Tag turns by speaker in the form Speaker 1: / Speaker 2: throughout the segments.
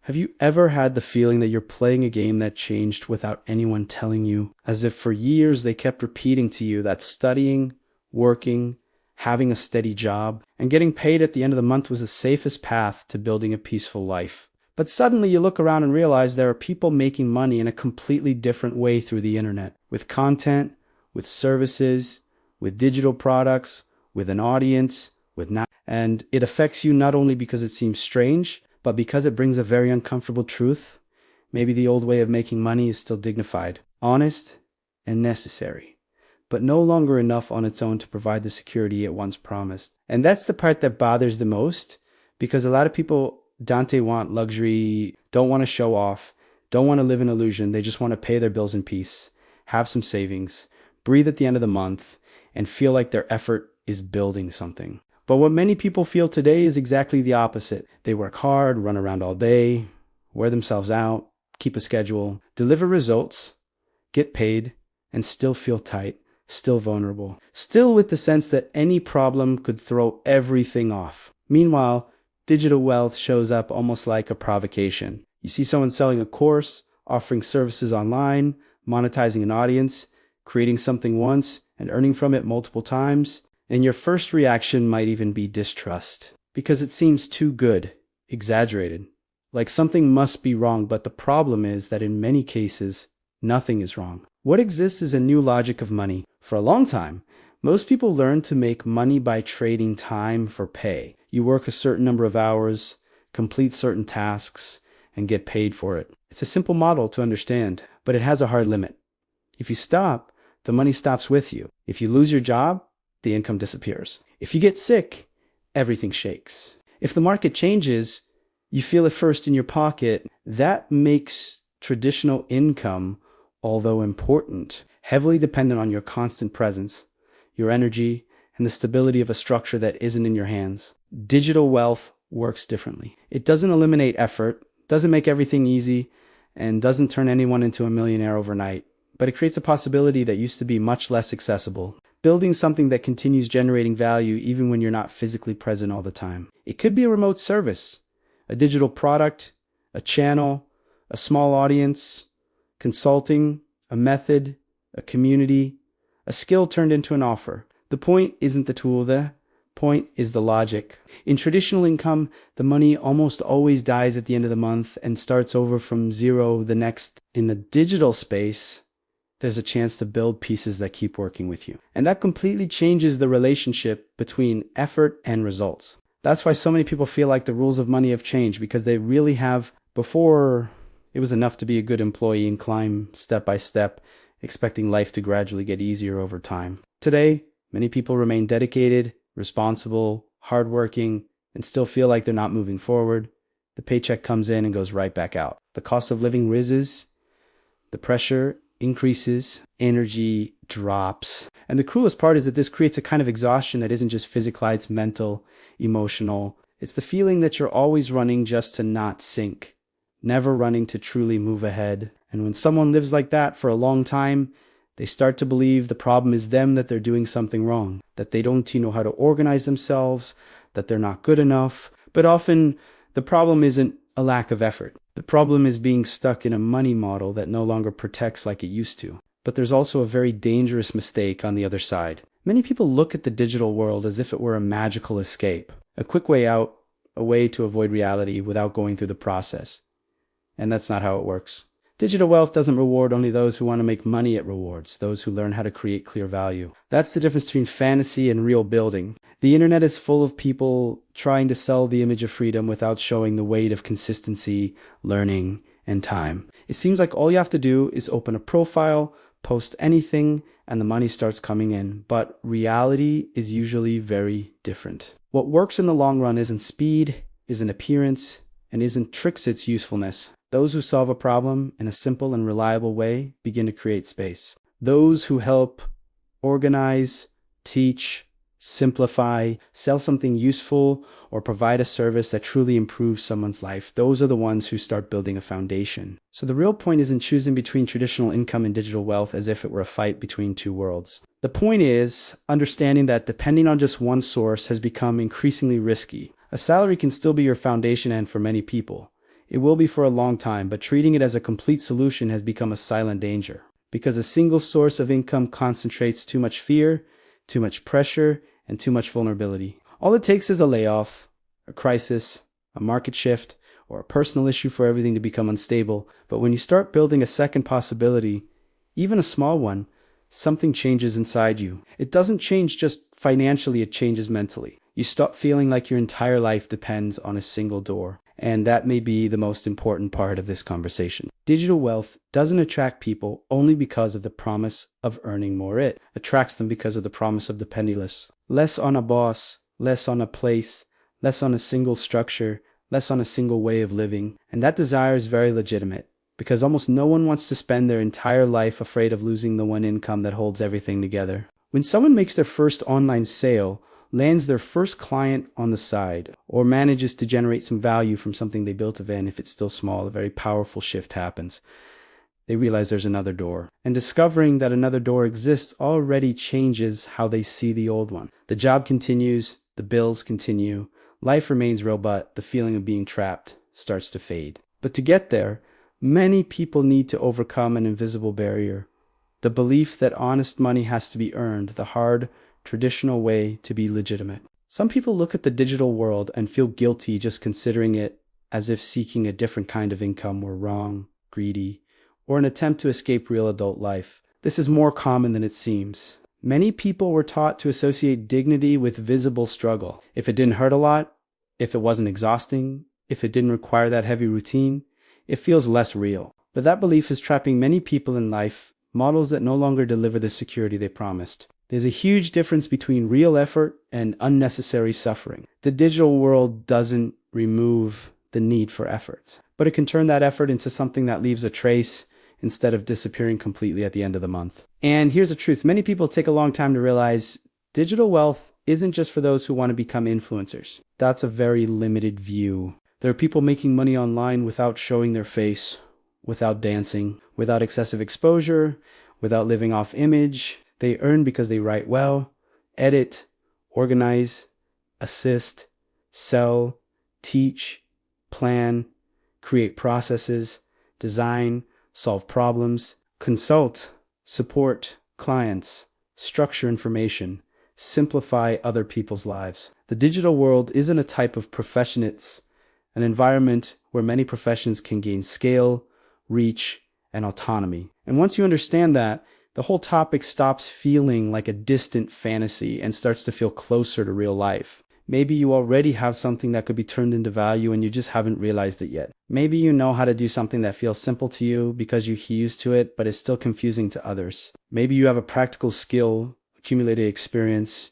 Speaker 1: Have you ever had the feeling that you're playing a game that changed without anyone telling you? As if for years they kept repeating to you that studying, working, having a steady job, and getting paid at the end of the month was the safest path to building a peaceful life. But suddenly you look around and realize there are people making money in a completely different way through the internet, with content, with services, with digital products, with an audience, and it affects you not only because it seems strange, but because it brings a very uncomfortable truth. Maybe the old way of making money is still dignified, honest, and necessary, but no longer enough on its own to provide the security it once promised. And that's the part that bothers the most, because a lot of people don't want luxury, don't want to show off, don't want to live in illusion. They just want to pay their bills in peace, have some savings, breathe at the end of the month, and feel like their effort is building something. But what many people feel today is exactly the opposite. They work hard, run around all day, wear themselves out, keep a schedule, deliver results, get paid, and still feel tight, still vulnerable, still with the sense that any problem could throw everything off. Meanwhile, digital wealth shows up almost like a provocation. You see someone selling a course, offering services online, monetizing an audience, creating something once and earning from it multiple times, and your first reaction might even be distrust, because it seems too good, exaggerated, like something must be wrong. But the problem is that in many cases, nothing is wrong. What exists is a new logic of money. For a long time, most people learn to make money by trading time for pay. You work a certain number of hours, complete certain tasks, and get paid for it. It's a simple model to understand, but it has a hard limit. If you stop, the money stops with you. If you lose your job, the income disappears. If you get sick, everything shakes. If the market changes, you feel it first in your pocket. That makes traditional income, although important, heavily dependent on your constant presence, your energy, and the stability of a structure that isn't in your hands. Digital wealth works differently. It doesn't eliminate effort, doesn't make everything easy, and doesn't turn anyone into a millionaire overnight. But it creates a possibility that used to be much less accessible. Building something that continues generating value even when you're not physically present all the time. It could be a remote service, a digital product, a channel, a small audience, consulting, a method, a community, a skill turned into an offer. The point isn't the tool, the point is the logic. In traditional income, the money almost always dies at the end of the month and starts over from zero the next. In the digital space, there's a chance to build pieces that keep working with you. And that completely changes the relationship between effort and results. That's why so many people feel like the rules of money have changed, because they really have. Before, it was enough to be a good employee and climb step by step, expecting life to gradually get easier over time. Today, many people remain dedicated, responsible, hardworking, and still feel like they're not moving forward. The paycheck comes in and goes right back out. The cost of living rises, the pressure increases, energy drops. And the cruelest part is that this creates a kind of exhaustion that isn't just physical, it's mental, emotional. It's the feeling that you're always running just to not sink, never running to truly move ahead. And when someone lives like that for a long time, they start to believe the problem is them, that they're doing something wrong, that they don't know how to organize themselves, that they're not good enough. But often the problem isn't a lack of effort. The problem is being stuck in a money model that no longer protects like it used to. But there's also a very dangerous mistake on the other side. Many people look at the digital world as if it were a magical escape, a quick way out, a way to avoid reality without going through the process. And that's not how it works. Digital wealth doesn't reward only those who want to make money. It rewards those who learn how to create clear value. That's the difference between fantasy and real building. The internet is full of people trying to sell the image of freedom without showing the weight of consistency, learning, and time. It seems like all you have to do is open a profile, post anything, and the money starts coming in. But reality is usually very different. What works in the long run isn't speed, isn't appearance, and isn't tricks, it's usefulness. Those who solve a problem in a simple and reliable way begin to create space. Those who help organize, teach, simplify, sell something useful, or provide a service that truly improves someone's life, those are the ones who start building a foundation. So the real point isn't choosing between traditional income and digital wealth as if it were a fight between two worlds. The point is understanding that depending on just one source has become increasingly risky. A salary can still be your foundation, and for many people, It will be for a long time, but treating it as a complete solution has become a silent danger. Because a single source of income concentrates too much fear, too much pressure, and too much vulnerability. All it takes is a layoff, a crisis, a market shift, or a personal issue for everything to become unstable. But when you start building a second possibility, even a small one, something changes inside you. It doesn't change just financially, it changes mentally. You stop feeling like your entire life depends on a single door. And that may be the most important part of this conversation. Digital wealth doesn't attract people only because of the promise of earning more. It attracts them because of the promise of the penniless. Less on a boss, less on a place, less on a single structure, less on a single way of living. And that desire is very legitimate, because almost no one wants to spend their entire life afraid of losing the one income that holds everything together. When someone makes their first online sale, lands their first client on the side, or manages to generate some value from something they built, even if it's still small, a very powerful shift happens. They realize there's another door. And discovering that another door exists already changes how they see the old one. The job continues, the bills continue, life remains real, but the feeling of being trapped starts to fade. But to get there, many people need to overcome an invisible barrier. The belief that honest money has to be earned, the hard, traditional way to be legitimate. Some people look at the digital world and feel guilty just considering it, as if seeking a different kind of income were wrong, greedy, or an attempt to escape real adult life. This is more common than it seems. Many people were taught to associate dignity with visible struggle. If it didn't hurt a lot, if it wasn't exhausting, if it didn't require that heavy routine, it feels less real. But that belief is trapping many people in life, models that no longer deliver the security they promised. There's a huge difference between real effort and unnecessary suffering. The digital world doesn't remove the need for effort, but it can turn that effort into something that leaves a trace instead of disappearing completely at the end of the month. And here's the truth. Many people take a long time to realize digital wealth isn't just for those who want to become influencers. That's a very limited view. There are people making money online without showing their face, without dancing, without excessive exposure, without living off image. They earn because they write well, edit, organize, assist, sell, teach, plan, create processes, design, solve problems, consult, support clients, structure information, simplify other people's lives. The digital world isn't a type of profession, it's an environment where many professions can gain scale, reach, and autonomy. And once you understand that, the whole topic stops feeling like a distant fantasy and starts to feel closer to real life. Maybe you already have something that could be turned into value and you just haven't realized it yet. Maybe you know how to do something that feels simple to you because you're used to it, but is still confusing to others. Maybe you have a practical skill, accumulated experience,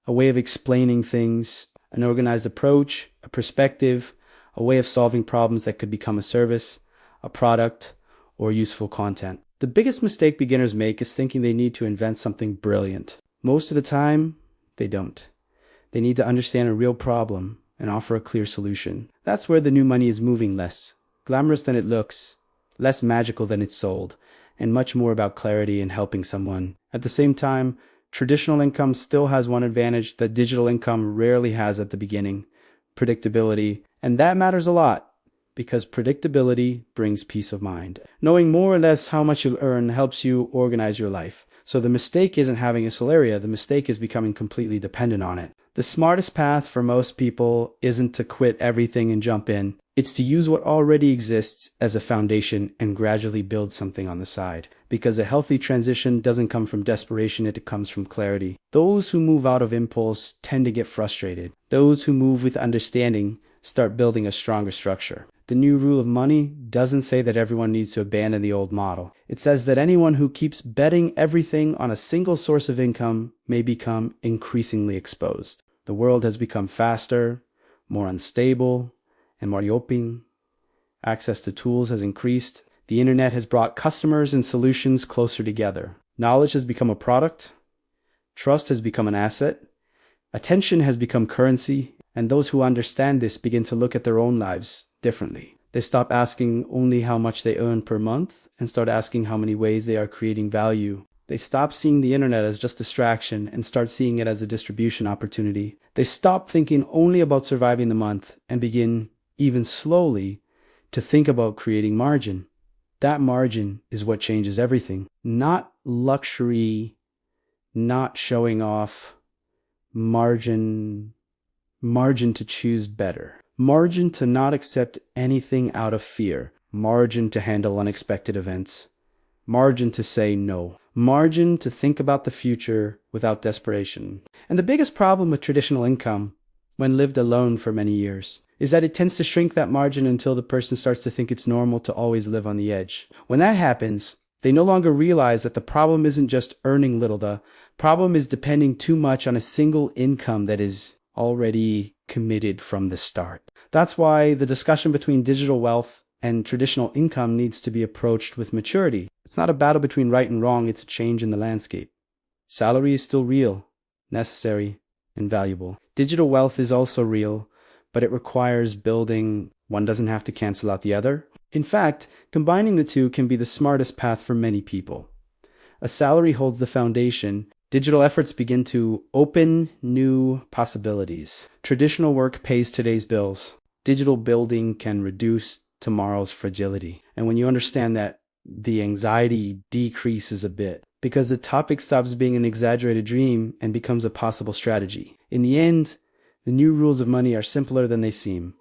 Speaker 1: a way of explaining things, an organized approach, a perspective, a way of solving problems that could become a service, a product, or useful content. The biggest mistake beginners make is thinking they need to invent something brilliant. Most of the time, they don't. They need to understand a real problem and offer a clear solution. That's where the new money is moving: less glamorous than it looks, less magical than it's sold, and much more about clarity and helping someone. At the same time, traditional income still has one advantage that digital income rarely has at the beginning: predictability. And that matters a lot, because predictability brings peace of mind. Knowing more or less how much you'll earn helps you organize your life. So the mistake isn't having a salary, the mistake is becoming completely dependent on it. The smartest path for most people isn't to quit everything and jump in. It's to use what already exists as a foundation and gradually build something on the side. Because a healthy transition doesn't come from desperation, it comes from clarity. Those who move out of impulse tend to get frustrated. Those who move with understanding start building a stronger structure. The new rule of money doesn't say that everyone needs to abandon the old model. It says that anyone who keeps betting everything on a single source of income may become increasingly exposed. The world has become faster, more unstable, and more open. Access to tools has increased. The internet has brought customers and solutions closer together. Knowledge has become a product. Trust has become an asset. Attention has become currency. And those who understand this begin to look at their own lives differently. They stop asking only how much they earn per month and start asking how many ways they are creating value. They stop seeing the internet as just distraction and start seeing it as a distribution opportunity. They stop thinking only about surviving the month and begin, even slowly, to think about creating margin. That margin is what changes everything. Not luxury, not showing off, margin to choose better. Margin to not accept anything out of fear. Margin to handle unexpected events. Margin to say no. Margin to think about the future without desperation. And the biggest problem with traditional income, when lived alone for many years, is that it tends to shrink that margin until the person starts to think it's normal to always live on the edge. When that happens, they no longer realize that the problem isn't just earning little. The problem is depending too much on a single income that is already committed from the start. That's why the discussion between digital wealth and traditional income needs to be approached with maturity. It's not a battle between right and wrong, it's a change in the landscape. Salary is still real, necessary, and valuable. Digital wealth is also real, but it requires building. One doesn't have to cancel out the other. In fact, combining the two can be the smartest path for many people. A salary holds the foundation. Digital efforts begin to open new possibilities. Traditional work pays today's bills. Digital building can reduce tomorrow's fragility. And when you understand that, the anxiety decreases a bit because the topic stops being an exaggerated dream and becomes a possible strategy. In the end, the new rules of money are simpler than they seem.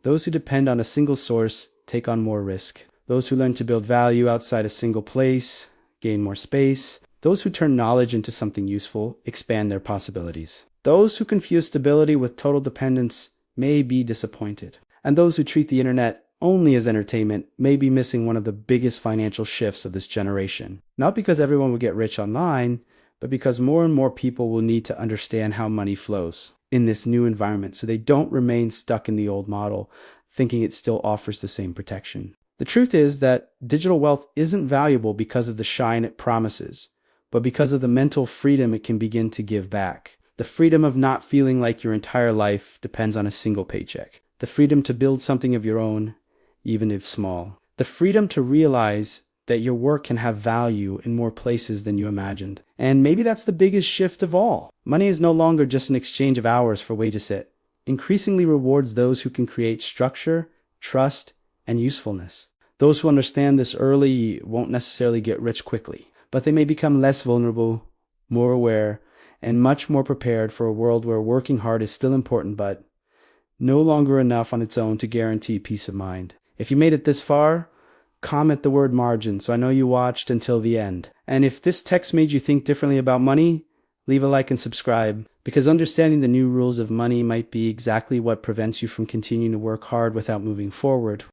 Speaker 1: Those who depend on a single source take on more risk. Those who learn to build value outside a single place gain more space. Those who turn knowledge into something useful expand their possibilities. Those who confuse stability with total dependence may be disappointed. And those who treat the internet only as entertainment may be missing one of the biggest financial shifts of this generation. Not because everyone will get rich online, but because more and more people will need to understand how money flows in this new environment so they don't remain stuck in the old model, thinking it still offers the same protection. The truth is that digital wealth isn't valuable because of the shine it promises, but because of the mental freedom it can begin to give back. The freedom of not feeling like your entire life depends on a single paycheck. The freedom to build something of your own, even if small. The freedom to realize that your work can have value in more places than you imagined. And maybe that's the biggest shift of all. Money is no longer just an exchange of hours for wages. It increasingly rewards those who can create structure, trust, and usefulness. Those who understand this early won't necessarily get rich quickly, but they may become less vulnerable, more aware, and much more prepared for a world where working hard is still important, but no longer enough on its own to guarantee peace of mind. If you made it this far, comment the word margin so I know you watched until the end. And if this text made you think differently about money, leave a like and subscribe, because understanding the new rules of money might be exactly what prevents you from continuing to work hard without moving forward.